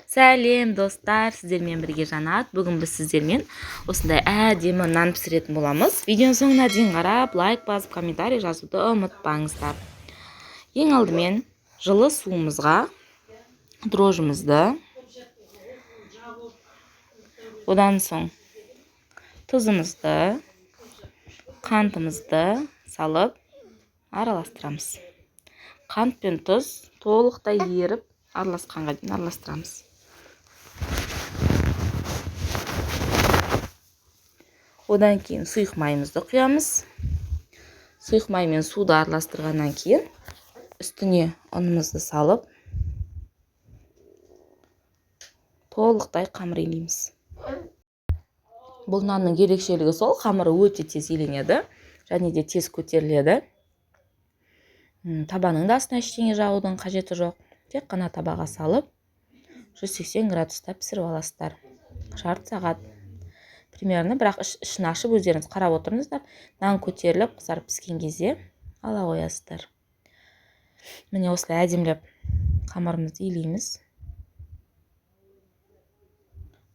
Сәлем достар, сіздермен бірге Жанат. Бүгін біз сіздермен осындай әдемі нан пісіретін боламыз. Видеоның соңына дейін қарап, лайк басып, комментарий жазуды ұмытпаңыздар. Ең алдымен жылы суымызға дрожжымызды, одан соң тұзымызды, қантымызды салып араластырамыз. Қант пен тұз толықтай еріп араласқанға дейін араластырамыз. Одан кейін сұйық майымызды құямыз. Сұйық май мен суды араластырғаннан кейін үстіне ұнымызды салып толықтай қамыр илейміз. Бұл нанның ерекшелігі сол, қамыры өте тез иленеді және де тез көтеріледі. Табаның да астына ештеңе жағудың қажеті жоқ. Тек қана табаға салып 180 градуста пісіріп аласыздар. Жарты сағат примерно, бірақ ішін ашып өздеріңіз қарап отырыңыздар. Нан көтеріліп, қызарып піскен кезде ала қоясыздар. Міне осылай әдемілеп қамырымызды илейміз.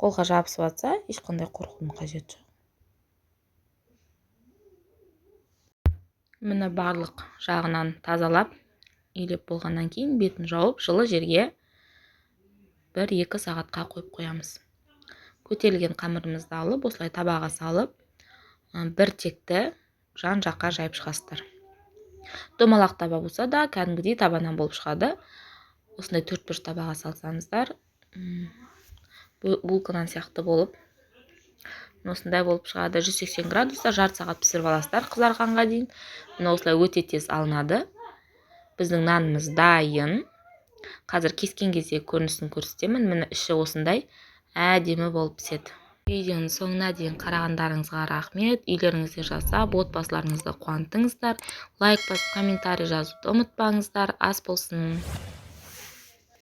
Қолға жабысып жатса, ешқандай қорқудың қажеті жоқ. Міне барлық жағынан тазалап, илеп болғаннан кейін бетін жауып, жылы жерге 1-2 сағатқа қойып қоямыз. Көтерілген қамырымызды алып, осылай табаға салып, бір текті жан жаққа жайып шығасыздар. Домалақ таба болса да, кәдімгідей табанан болып шығады. Осындай 4-5 табаға салсаңыздар, булканан сияқты болып, осындай болып шығады. 180 градуста жарты сағат пісіріп аласыздар қызарғанға дейін. Міне осылай өте тез алынады. Біздің нанымыз дайын. Қазір кескен кезде көрінісін көрсетемін. Міне іші осындай әдемі болып піседі. Видеоның соңына дейін қарағандарыңызға рахмет. Үйлеріңізде жасап, отбасыларыңызды қуантыңыздар. Лайк басып, комментарий жазуды ұмытпаңыздар. Ас болсын.